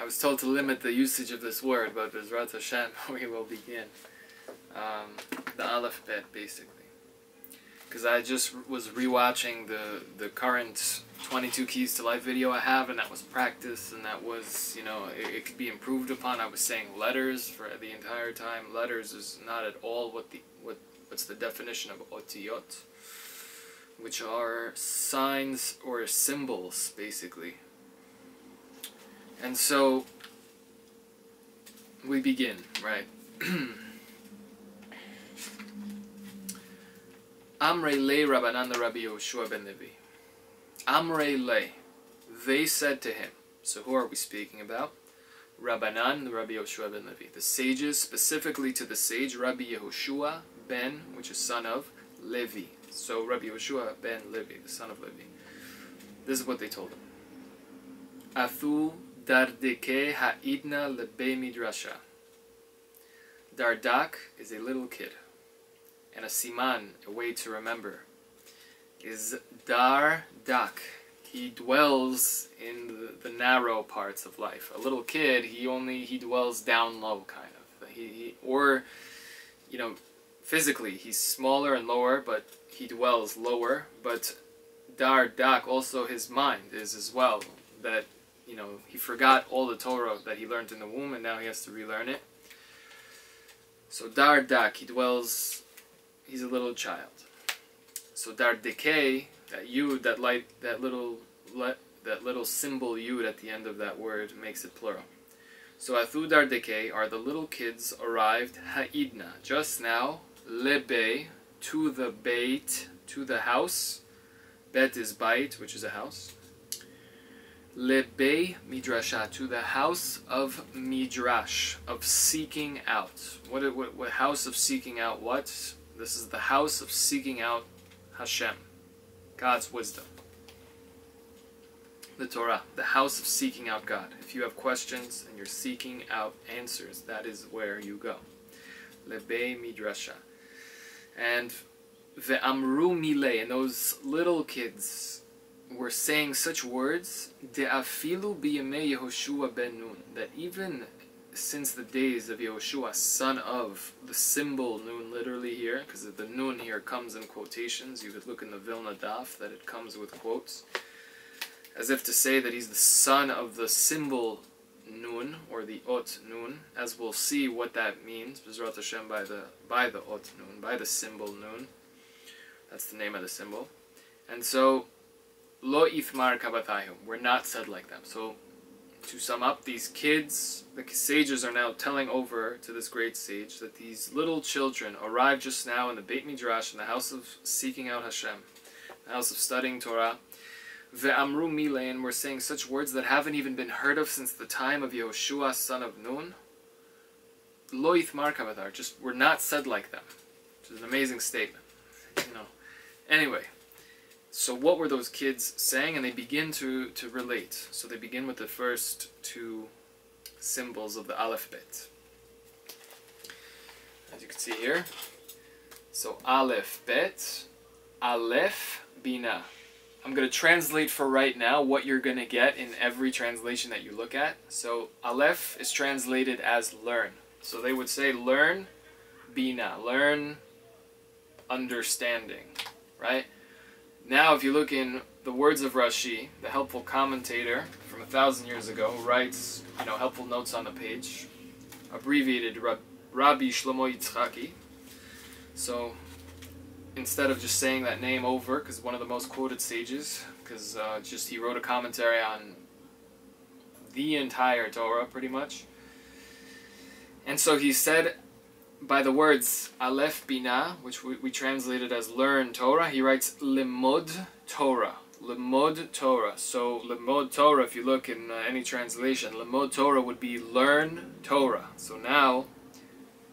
was told to limit the usage of this word, but B'ezrat Hashem, we will begin. The alef bet, basically. Because I just was rewatching the current 22 Keys to Life video I have, and that was practice, and that was, you know, it could be improved upon. I was saying letters for the entire time. Letters is not at all what's the definition of otiyot, which are signs or symbols, basically. And so we begin, right? Amrei le Rabbanan Rabbi Yehoshua ben Levi. Amrei le, they said to him. So who are we speaking about? Rabbanan, Rabbi Yehoshua ben Levi. The sages, specifically to the sage Rabbi Yehoshua ben, which is son of Levi. So Rabbi Yehoshua ben Levi, the son of Levi. This is what they told him. Athu dardeke ha'idna lebe midrasha. Dardak is a little kid. And a siman, a way to remember, is dardak. He dwells in the narrow parts of life. A little kid, he dwells down low, kind of. Or, you know, physically, he's smaller and lower, but he dwells lower. But dardak, also his mind is as well. That, you know, he forgot all the Torah that he learned in the womb, and now he has to relearn it. So dardak, he dwells. He's a little child. So dardeke, that yud, that little symbol yud at the end of that word makes it plural. So athu dardeke are the little kids arrived ha'idna, just now, lebe, to the beit, to the house. Bet is bait, which is a house. Lebe midrasha, to the house of midrash, of seeking out. What house of seeking out what? This is the house of seeking out Hashem, God's wisdom. The Torah, the house of seeking out God. If you have questions and you're seeking out answers, that is where you go. Lebe midrasha. And ve'amru mile, and those little kids were saying such words, de'afilu b'yemei Yehoshua ben Nun, that even since the days of Yehoshua, son of the symbol Nun, literally here, because the Nun here comes in quotations. You could look in the Vilna Daf that it comes with quotes, as if to say that he's the son of the symbol Nun, or the Ot Nun, as we'll see what that means, B'ezrat Hashem, by the Ot Nun, by the symbol Nun. That's the name of the symbol. And so, Lo ithmar kabatayim, we're not said like them. So, to sum up, these kids, the sages are now telling over to this great sage that these little children arrived just now in the Beit Midrash, in the house of seeking out Hashem, the house of studying Torah. Ve'amru mile, and we're saying such words that haven't even been heard of since the time of Yehoshua, son of Nun. Lo ithmar kavatar, just we're not said like them. Which is an amazing statement. You know. Anyway. So what were those kids saying? And they begin to relate. So they begin with the first two symbols of the alef bet. As you can see here. So alef bet, alef bina. I'm going to translate for right now what you're going to get in every translation that you look at. So alef is translated as learn. So they would say learn bina, learn understanding, right? Now, if you look in the words of Rashi, the helpful commentator from 1,000 years ago, who writes, you know, helpful notes on the page, abbreviated Rabbi Shlomo Yitzchaki. So, instead of just saying that name over, because one of the most quoted sages, because he wrote a commentary on the entire Torah, pretty much. And so he said, by the words alef bina, which we translated as learn Torah, he writes limod Torah. Limod Torah. So limod Torah, if you look in any translation, limod Torah would be learn Torah. So now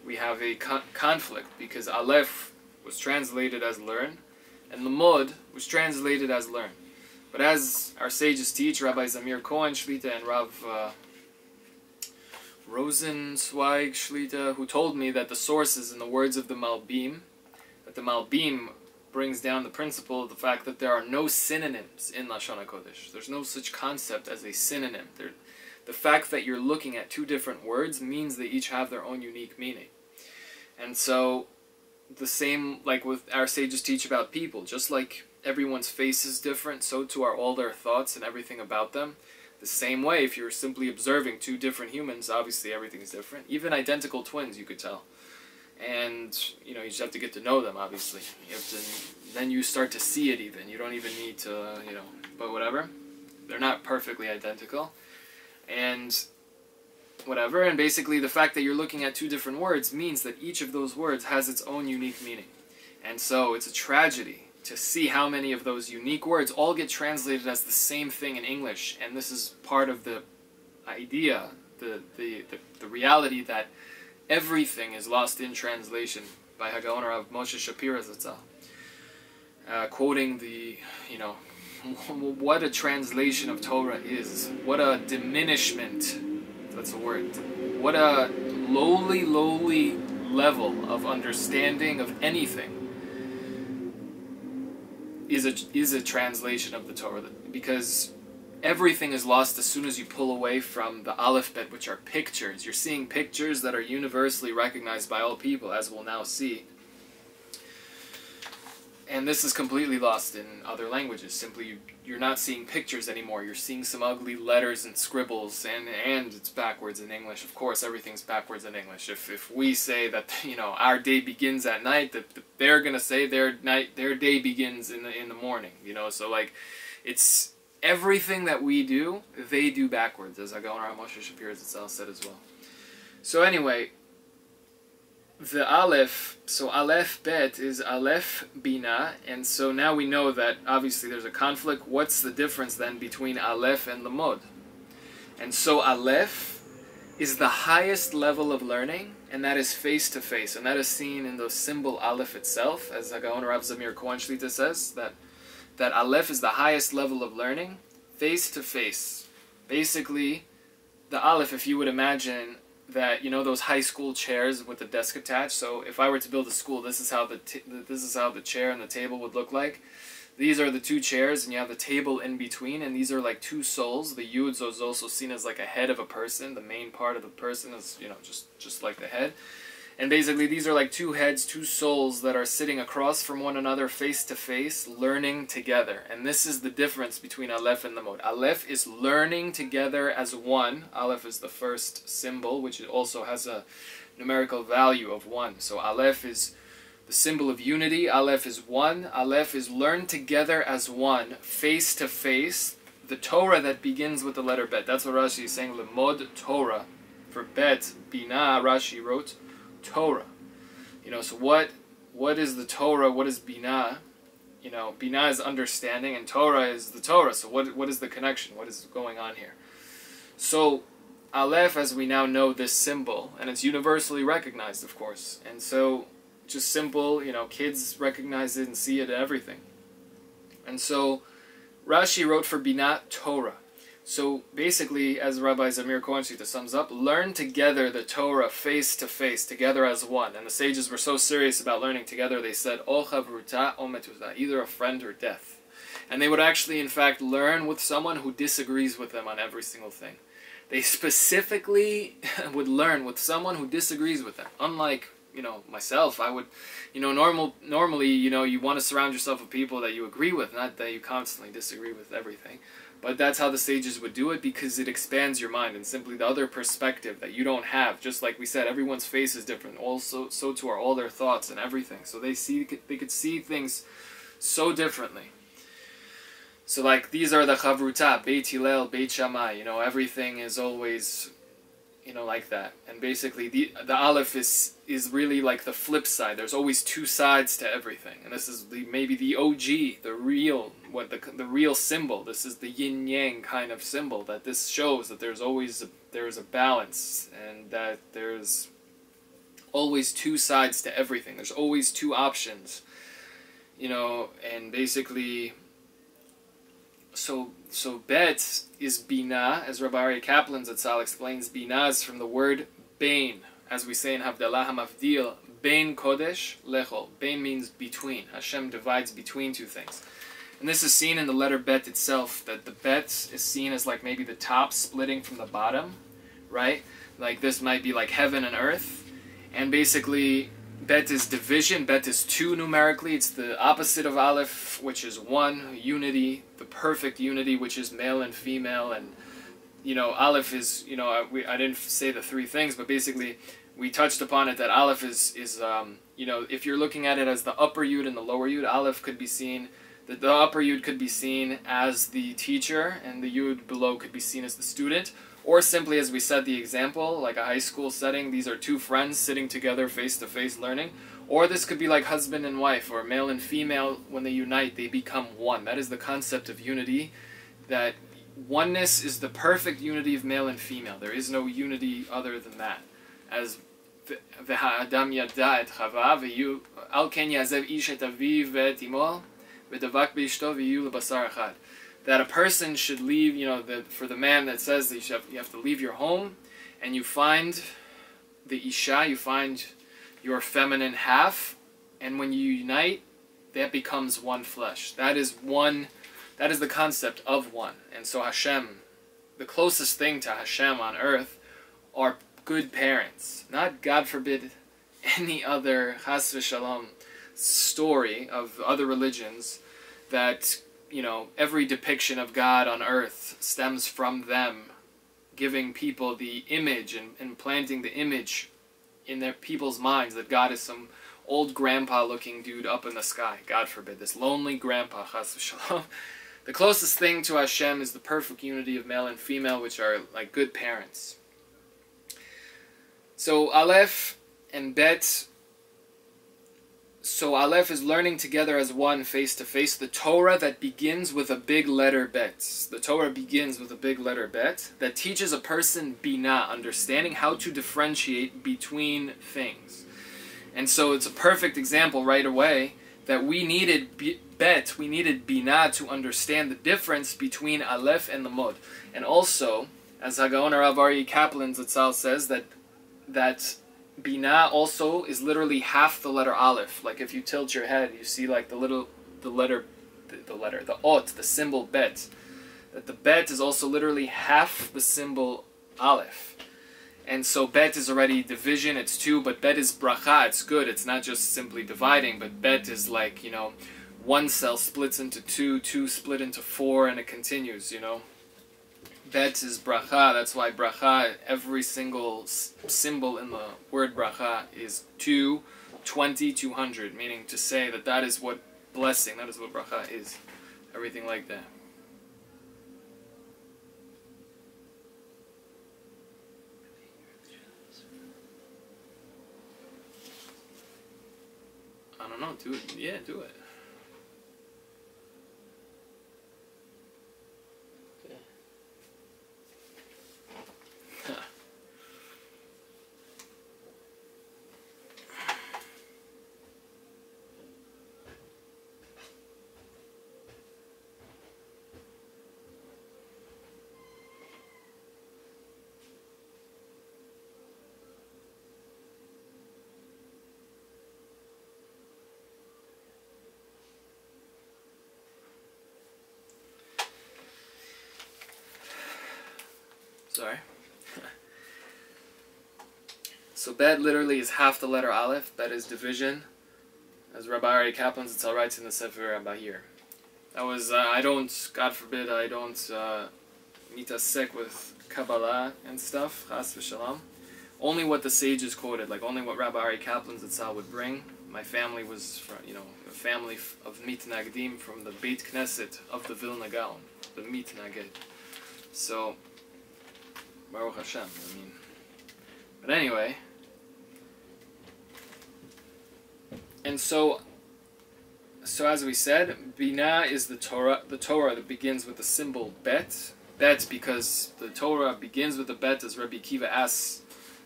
we have a conflict, because alef was translated as learn, and limod was translated as learn. But as our sages teach, Rabbi Zamir Cohen Shlita and Rav Rosenzweig Shlita, who told me that the source is in the words of the Malbim, that the Malbim brings down the principle of the fact that there are no synonyms in Lashon HaKodesh. There's no such concept as a synonym. the fact that you're looking at two different words means they each have their own unique meaning. And so, the same, like with our sages teach about people, just like everyone's face is different, so too are all their thoughts and everything about them. The same way, if you're simply observing two different humans, obviously everything's different. Even identical twins, you could tell. And, you just have to get to know them, obviously. Then you start to see it even. You don't even need to, but whatever. They're not perfectly identical. And whatever, and basically the fact that you're looking at two different words means that each of those words has its own unique meaning. And so it's a tragedy to see how many of those unique words all get translated as the same thing in English. And this is part of the idea, the reality that everything is lost in translation by Hagaon Rav Moshe Shapira Zatzal. Quoting what a translation of Torah is, what a diminishment, that's a word, what a lowly level of understanding of anything is a translation of the Torah, because everything is lost as soon as you pull away from the alef bet, which are pictures. You're seeing pictures that are universally recognized by all people, as we'll now see. And this is completely lost in other languages. Simply, you're not seeing pictures anymore. You're seeing some ugly letters and scribbles, and it's backwards in English. Of course, everything's backwards in English. If we say that, our day begins at night, they're gonna say their day begins in the morning. So like, it's everything that we do, they do backwards, as Hagaon Rav Moshe Shapira Zatzal said as well. So anyway, the alef, so alef bet is alef bina, and so now we know that obviously there's a conflict. What's the difference then between alef and lamod? And so alef is the highest level of learning, and that is face to face, and that is seen in the symbol alef itself, as Hagaon Rav Zamir Kohen Shlita says, that alef is the highest level of learning, face to face. Basically, the alef, if you would imagine that, those high school chairs with the desk attached. So if I were to build a school, this is how the chair and the table would look like. These are the two chairs, and you have the table in between, and these are like two souls. The yud is also seen as like a head of a person. The main part of the person is, just like the head. And basically, these are like two heads, two souls that are sitting across from one another, face to face, learning together. And this is the difference between alef and lamod. Alef is learning together as one. Alef is the first symbol, which also has a numerical value of 1. So alef is the symbol of unity. Alef is one. Alef is learn together as one, face to face. The Torah that begins with the letter bet. That's what Rashi is saying. Lamod Torah. For bet, bina, Rashi wrote Torah. So what is the Torah? What is Binah? Binah is understanding, and Torah is the Torah. So what is the connection? What is going on here? So Aleph, as we now know this symbol, and it's universally recognized, of course. And so just simple, kids recognize it and see it and everything. And so Rashi wrote for Binah Torah. So basically, as Rabbi Zamir Kohen Shlita sums up, learn together the Torah face to face, together as one. And the sages were so serious about learning together, they said, a'HAVAVA o metuta, either a friend or death. And they would actually, in fact, learn with someone who disagrees with them on every single thing. They specifically would learn with someone who disagrees with them. Unlike, myself, I would, normally, you want to surround yourself with people that you agree with, not that you constantly disagree with everything. But that's how the sages would do it, because it expands your mind, and simply the other perspective that you don't have. Just like we said, everyone's face is different. Also, so too are all their thoughts and everything. So they could see things so differently. So like these are the chavruta, Beit Hillel, Beit Shammai. Everything is always, like that. And basically the aleph is really like the flip side. There's always two sides to everything. And this is maybe the OG, the real symbol. This is the yin yang kind of symbol, that this shows that there's a balance, and that there's always two sides to everything. There's always two options. And basically, so bet is bina, as Rabbi Aryeh Kaplan Zatzal explains. Bina is from the word bein, as we say in Havdalah HaMavdil, bein kodesh lechol. Bein means between. Hashem divides between two things. And this is seen in the letter bet itself, that the bet is seen as like maybe the top splitting from the bottom, right? Like this might be like heaven and earth. And basically, bet is division. Bet is 2 numerically. It's the opposite of aleph, which is 1, unity, the perfect unity, which is male and female. And, you know, aleph is, you know, I didn't say the 3 things, but basically we touched upon it that aleph is you know, if you're looking at it as the upper yud and the lower yud, aleph could be seen, the upper yud could be seen as the teacher, and the yud below could be seen as the student. Or simply, as we said, the example, like a high school setting, these are 2 friends sitting together face-to-face learning. Or this could be like husband and wife, or male and female, when they unite, they become one. That is the concept of unity, that oneness is the perfect unity of male and female. There is no unity other than that. As ו-האדם ידע את חווה, ועל כן יעזב איש את אביו ואת אמו, ודבק באשתו ויהיו לבשר אחד. That a person should leave, you know, for the man that says that you have to leave your home, and you find the Isha, you find your feminine half, and when you unite, that becomes one flesh. That is the concept of one. And so Hashem, the closest thing to Hashem on earth, are good parents. Not, God forbid, any other chas v'shalom story of other religions that, you know, every depiction of God on earth stems from them giving people the image and planting the image in their people's minds that God is some old grandpa looking dude up in the sky. God forbid, this lonely grandpa, chas v'shalom. The closest thing to Hashem is the perfect unity of male and female, which are like good parents. So alef and bet, so alef is learning together as one, face to face. The Torah that begins with a big letter bet. The Torah begins with a big letter bet that teaches a person bina, understanding how to differentiate between things. And so it's a perfect example right away that we needed bet, we needed bina to understand the difference between alef and the mod. And also, as Hagaon Rav Aryeh Kaplan Zatzal says, that bina also is literally half the letter aleph. Like if you tilt your head, you see like the ot, the symbol bet. That the bet is also literally half the symbol aleph. And so bet is already division, it's 2, but bet is bracha, it's good. It's not just simply dividing, but bet is like, you know, 1 cell splits into 2, 2 split into 4, and it continues, you know. Bet is bracha, that's why bracha, every single symbol in the word bracha is 2, 20, 200, meaning to say that that is what blessing, that is what bracha is. Everything like that. I don't know, do it. Yeah, do it. Sorry. So bet literally is half the letter aleph. Bet is division, as Rabbi Aryeh Kaplan Zatzal writes in the Sefer Bahir. That was I don't, God forbid, I don't mitasek with Kabbalah and stuff. Chas v'shalom. Only what the sages quoted, like only what Rabbi Aryeh Kaplan Zatzal would bring. My family was, you know, a family of mitnagdim from the Beit Knesset of the Vilna Gaon, the mitnaged. So. Baruch Hashem, I mean. But anyway. And so as we said, Bina is the Torah that begins with the symbol bet. Bet because the Torah begins with the bet, as Rabbi Kiva asks.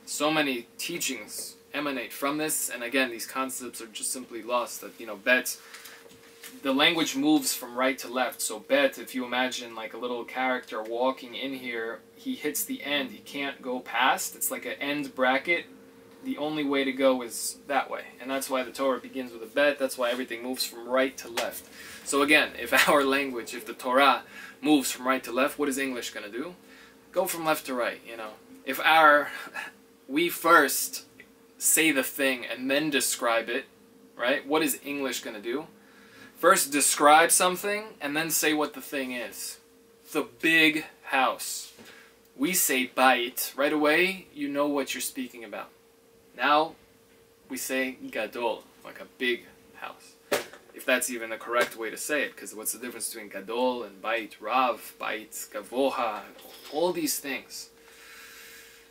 So many teachings emanate from this, and again, these concepts are just simply lost. That, you know, bet, the language moves from right to left. So bet, if you imagine like a little character walking in here, he hits the end, he can't go past. It's like an end bracket. the only way to go is that way. And that's why the Torah begins with a bet. That's why everything moves from right to left. So again, if our language, if the Torah moves from right to left, what is English going to do? Go from left to right, you know. If we first say the thing and then describe it, right? What is English going to do? First describe something and then say what the thing is. The big house. We say bait. Right away, you know what you're speaking about. Now, we say gadol, like a big house. If that's even the correct way to say it, because what's the difference between gadol and bait, rav, bait, gavoha, all these things.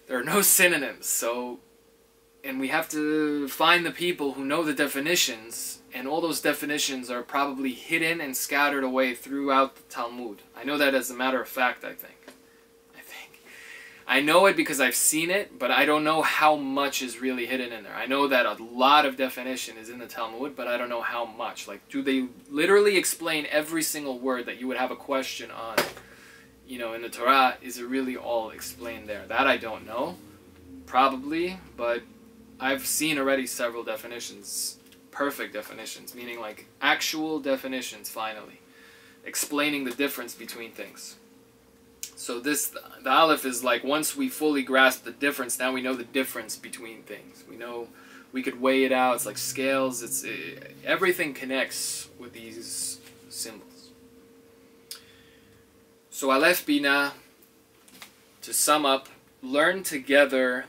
There are no synonyms, so, and we have to find the people who know the definitions, and all those definitions are probably hidden and scattered away throughout the Talmud. I know that as a matter of fact, I think. I know it because I've seen it, but I don't know how much is really hidden in there. I know that a lot of definition is in the Talmud, but I don't know how much. Like, do they literally explain every single word that you would have a question on, you know, in the Torah? Is it really all explained there? That I don't know. Probably, but I've seen already several definitions. Perfect definitions, meaning like actual definitions, finally. Explaining the difference between things. So the Aleph is like, once we fully grasp the difference, now we know the difference between things. We know, we could weigh it out. It's like scales. Everything connects with these symbols. So Aleph Bina, to sum up, learn together,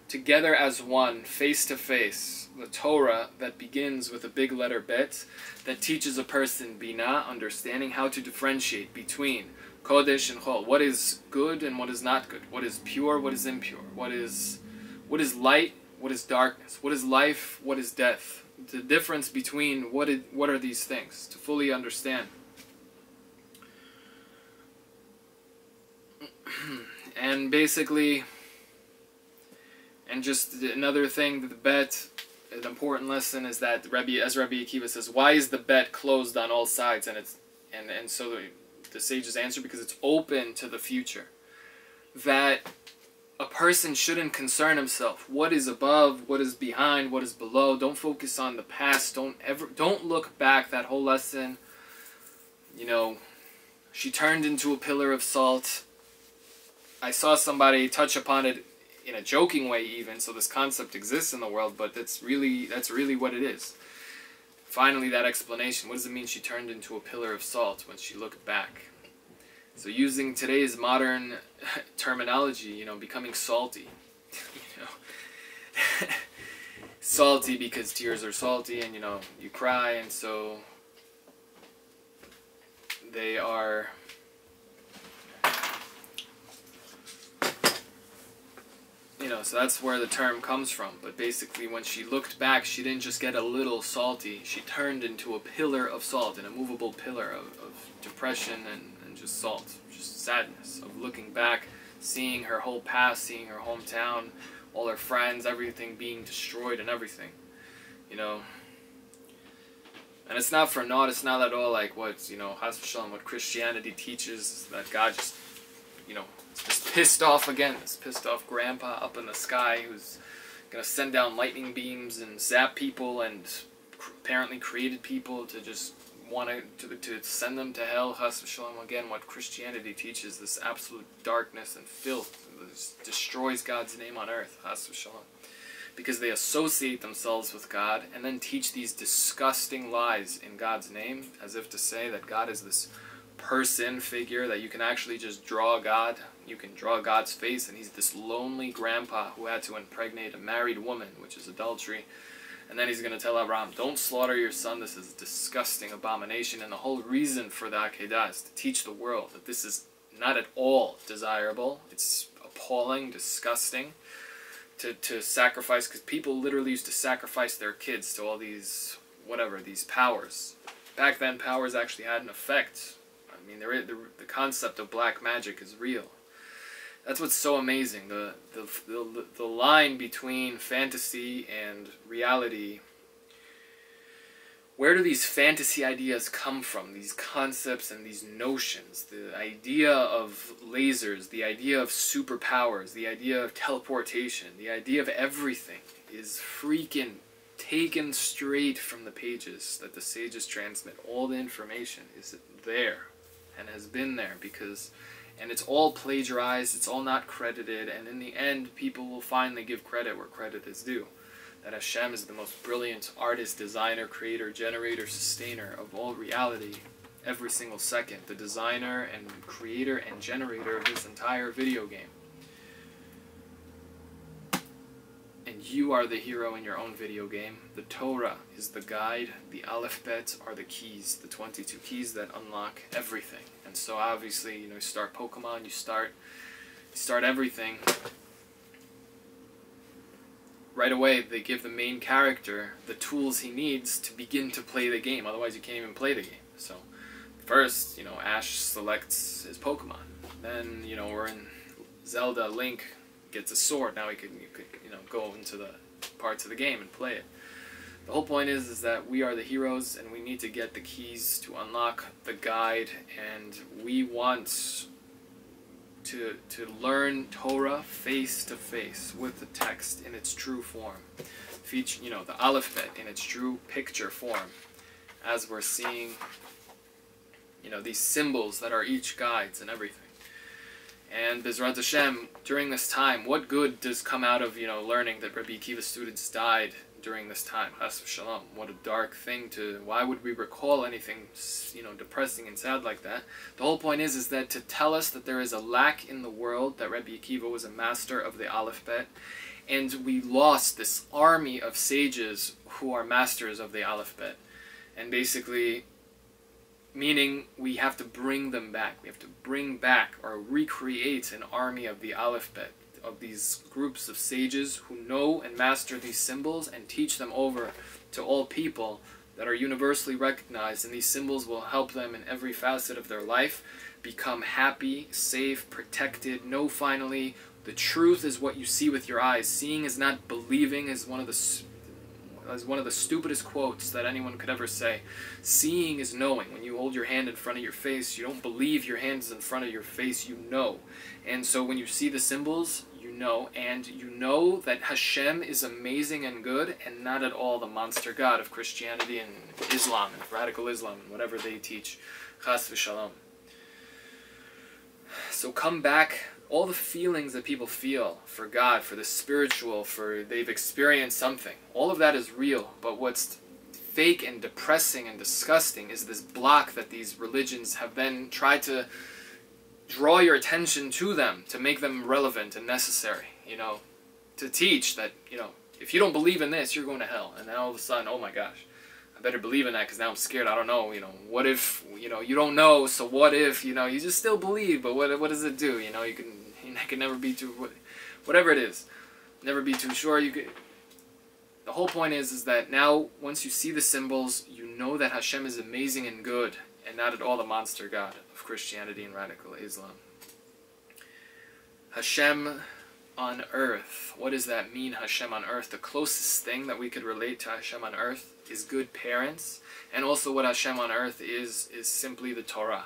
together as one, face to face, the Torah that begins with a big letter bet, that teaches a person Bina, understanding how to differentiate between Kodesh and Chol. What is good and what is not good? What is pure? What is impure? What is light? What is darkness? What is life? What is death? The difference between what are these things, to fully understand. And basically, and just another thing, the bet, an important lesson is that as Rabbi Akiva says, why is the bet closed on all sides? And so the sages answer, because it's open to the future. That a person shouldn't concern himself. What is above? What is behind? What is below? Don't focus on the past. Don't look back. That whole lesson, you know, she turned into a pillar of salt. I saw somebody touch upon it in a joking way even, so this concept exists in the world, but that's really what it is. Finally, that explanation. What does it mean she turned into a pillar of salt when she looked back? So using today's modern terminology, you know, becoming salty. You know, salty because tears are salty and, you know, you cry, and so they are... You know, so that's where the term comes from. But basically, when she looked back, she didn't just get a little salty. She turned into a pillar of salt, an immovable pillar of depression and just salt, just sadness of looking back, seeing her whole past, seeing her hometown, all her friends, everything being destroyed and everything. You know. And it's not for naught. It's not at all like what, you know, what Christianity teaches, that God just, you know, just pissed off again, this pissed off grandpa up in the sky who's going to send down lightning beams and zap people, and apparently created people to just want to send them to hell. Chas v'shalom. Again, what Christianity teaches, this absolute darkness and filth, this destroys God's name on earth. Chas v'shalom. Because they associate themselves with God and then teach these disgusting lies in God's name, as if to say that God is this person figure, that you can actually just draw God. You can draw God's face, and he's this lonely grandpa who had to impregnate a married woman, which is adultery. And then he's going to tell Abraham, don't slaughter your son, this is a disgusting abomination. And the whole reason for the Akedah is to teach the world that this is not at all desirable. It's appalling, disgusting to sacrifice, because people literally used to sacrifice their kids to all these, whatever, these powers. Back then, powers actually had an effect. I mean, the concept of black magic is real. That's what's so amazing. The line between fantasy and reality. Where do these fantasy ideas come from? These concepts and these notions. The idea of lasers, the idea of superpowers, the idea of teleportation, the idea of everything. is freaking taken straight from the pages that the sages transmit. All the information is there and has been there, and it's all plagiarized, it's all not credited, and in the end people will finally give credit where credit is due. That Hashem is the most brilliant artist, designer, creator, generator, sustainer of all reality every single second. The designer and creator and generator of this entire video game. And you are the hero in your own video game. The Torah is the guide. The alphabet are the keys, the 22 keys that unlock everything. And so obviously, you start Pokemon, you start everything. Right away, they give the main character the tools he needs to begin to play the game. Otherwise, you can't even play the game. So first, Ash selects his Pokemon. Then, we're in Zelda. Link gets a sword. Now you could go into the parts of the game and play it. The whole point is that we are the heroes, and we need to get the keys to unlock the guide, and we want to learn Torah face to face with the text in its true form. The alphabet in its true picture form, as we're seeing these symbols that are each guides and everything. And Bezrat Hashem, during this time, what good does come out of learning that Rabbi Akiva's students died during this time? Chas v'shalom. What a dark thing to. Why would we recall anything depressing and sad like that? The whole point is that to tell us that there is a lack in the world, that Rabbi Akiva was a master of the alphabet, and we lost this army of sages who are masters of the alphabet, and basically meaning we have to bring them back. We have to bring back or recreate an army of the alphabet, of these groups of sages who know and master these symbols and teach them over to all people that are universally recognized, and these symbols will help them in every facet of their life become happy, safe, protected. Know finally, the truth is what you see with your eyes. Seeing is not believing is one of the stupidest quotes that anyone could ever say. Seeing is knowing. When you hold your hand in front of your face, you don't believe your hand is in front of your face, you know. And so when you see the symbols, you know, and you know that Hashem is amazing and good, and not at all the monster god of Christianity and Islam and radical Islam and whatever they teach. Chas v'shalom. So come back. All the feelings that people feel for God, for the spiritual, for they've experienced something, all of that is real. But what's fake and depressing and disgusting is this block that these religions have then tried to draw your attention to them, to make them relevant and necessary, to teach that, if you don't believe in this, you're going to hell. And then all of a sudden, oh my gosh, I better believe in that because now I'm scared. I don't know, what if, you don't know, so what if, you just still believe, but what does it do? You can never be too, whatever it is, never be too sure. The whole point is that now, once you see the symbols, you know that Hashem is amazing and good, and not at all the monster god of Christianity and radical Islam. Hashem on earth. What does that mean, Hashem on earth? The closest thing that we could relate to Hashem on earth is good parents, and also what Hashem on earth is simply the Torah.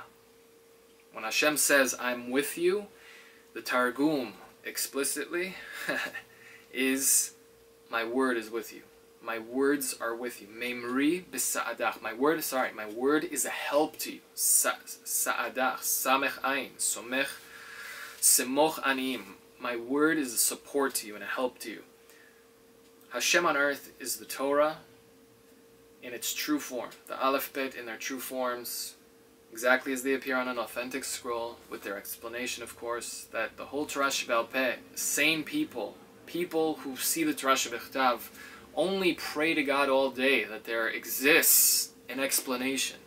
When Hashem says, I'm with you, the Targum explicitly is, my word is with you. My words are with you. Memri b'sa'adach. My word is a help to you. Sa'adach, samech ayin, somech, semoch aniyim. My word is a support to you and a help to you. Hashem on earth is the Torah in its true form. The alphabet in their true forms, exactly as they appear on an authentic scroll, with their explanation, of course, that the whole Torah Sheba'al Peh, sane people who see the Torah Shebechtav, only pray to God all day that there exists an explanation,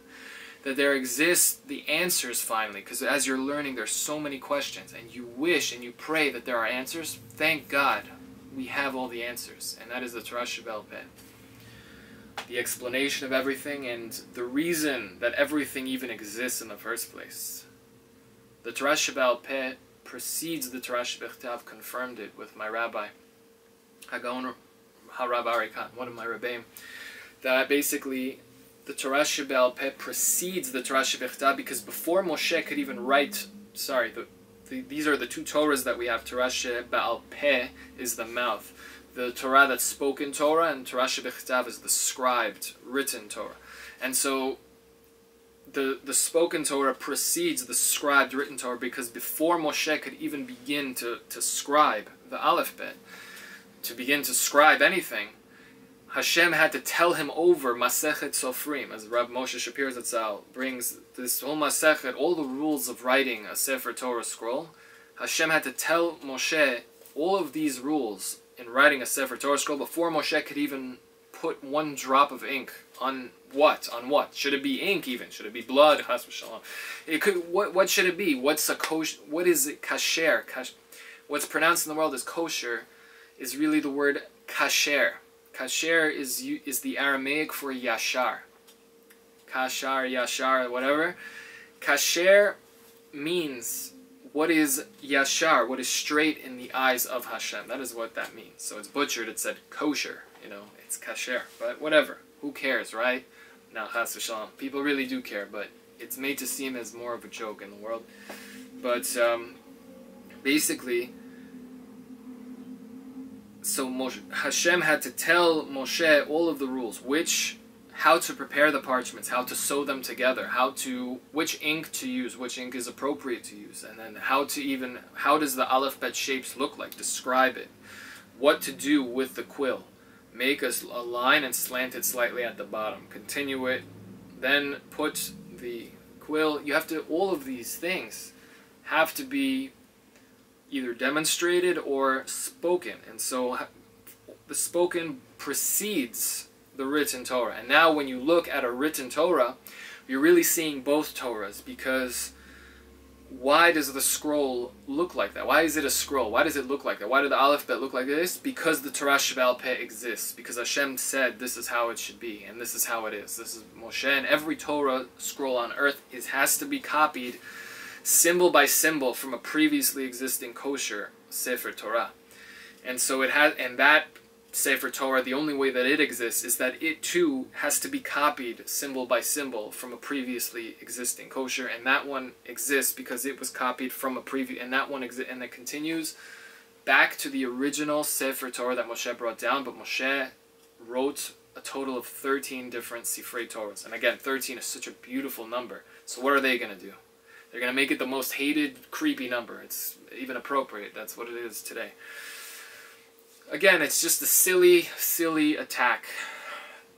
that there exists the answers finally, because as you're learning there's so many questions, and you wish and you pray that there are answers. Thank God we have all the answers, and that is the Torah Sheba'al Peh. The explanation of everything and the reason that everything even exists in the first place. The Torah Sheba'al Peh precedes the Torah Shebechtav, confirmed it with my rabbi, Hagon Harav Arikan, one of my rabbeim, that basically the Torah Sheba'al Peh precedes the Torah Shebechtav, because before Moshe could even write, these are the two Torahs that we have. Torah Sheba'al Peh is the mouth. the Torah that's spoken Torah, and Torah shebichtav is the scribed, written Torah. And so the spoken Torah precedes the scribed, written Torah, because before Moshe could even begin to scribe the alef bet, to begin to scribe anything, Hashem had to tell him over Masechet Sofrim, as Rab Moshe Shapir Zatzal brings this whole Masechet, all the rules of writing a Sefer Torah scroll. Hashem had to tell Moshe all of these rules in writing a Sefer Torah scroll before Moshe could even put one drop of ink on what? On what? Should it be ink even? Should it be blood? Chas v'shalom. It could. What should it be? What's a kosher? What is it? Kasher. What's pronounced in the world as kosher is really the word kasher. Kasher is the Aramaic for yashar. Kashar, yashar, whatever. Kasher means what is yashar, what is straight in the eyes of Hashem. That is what that means. So it's butchered, it said kosher, it's kasher. But whatever, who cares, right? Now, chas v'shalom. People really do care, but it's made to seem as more of a joke in the world. But basically, so Hashem had to tell Moshe all of the rules, how to prepare the parchments, how to sew them together, which ink to use, which ink is appropriate to use, and then how does the alef bet shapes look like, describe it, what to do with the quill, make a line and slant it slightly at the bottom, continue it, then put the quill, all of these things have to be either demonstrated or spoken, and so the spoken precedes the written Torah. And now when you look at a written Torah, you're really seeing both Torahs, because why does the scroll look like that? Why is it a scroll? Why does it look like that? Why did the alef bet look like this? Because the Torah Sheba'al Peh exists, because Hashem said this is how it should be, and this is how it is. This is Moshe, and every Torah scroll on earth has to be copied symbol by symbol from a previously existing kosher Sefer Torah. And so that Sefer Torah, the only way that it exists is that it too has to be copied symbol by symbol from a previously existing kosher, and that one exists because it was copied from a previous, and that one exists, and it continues back to the original Sefer Torah that Moshe brought down. But Moshe wrote a total of 13 different Sifrei Torahs, and again, 13 is such a beautiful number. So what are they going to do? They're going to make it the most hated, creepy number. It's even appropriate. That's what it is today. Again, it's just a silly, silly attack.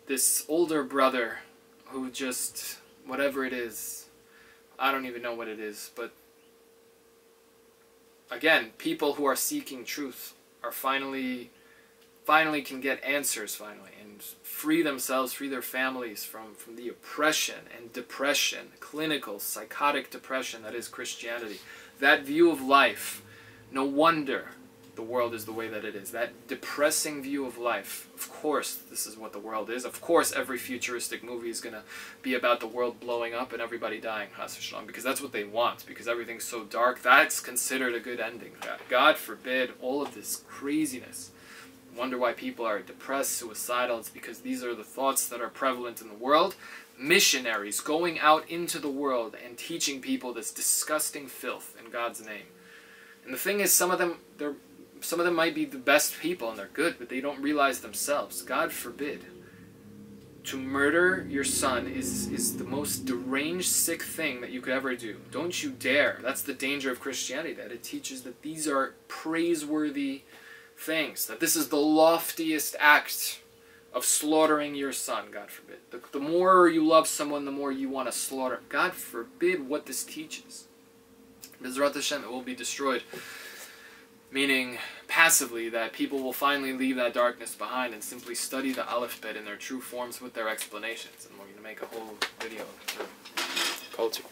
This older brother who just, whatever it is, I don't even know what it is, but again, people who are seeking truth are finally can get answers finally, and free themselves, free their families from the oppression and depression, clinical, psychotic depression that is Christianity. That view of life, no wonder the world is the way that it is. That depressing view of life. Of course, this is what the world is. Of course, every futuristic movie is going to be about the world blowing up and everybody dying, because that's what they want, because everything's so dark. That's considered a good ending. God forbid all of this craziness. Wonder why people are depressed, suicidal. It's because these are the thoughts that are prevalent in the world. Missionaries going out into the world and teaching people this disgusting filth in God's name. And the thing is, some of them might be the best people and they're good, but they don't realize themselves. God forbid. To murder your son is the most deranged, sick thing that you could ever do. Don't you dare. That's the danger of Christianity, that it teaches that these are praiseworthy things, that this is the loftiest act of slaughtering your son, God forbid. The more you love someone, the more you want to slaughter. God forbid what this teaches. B'ezrat Hashem, it will be destroyed. Meaning, passively, that people will finally leave that darkness behind and simply study the alef bet in their true forms with their explanations. And we're going to make a whole video for culture.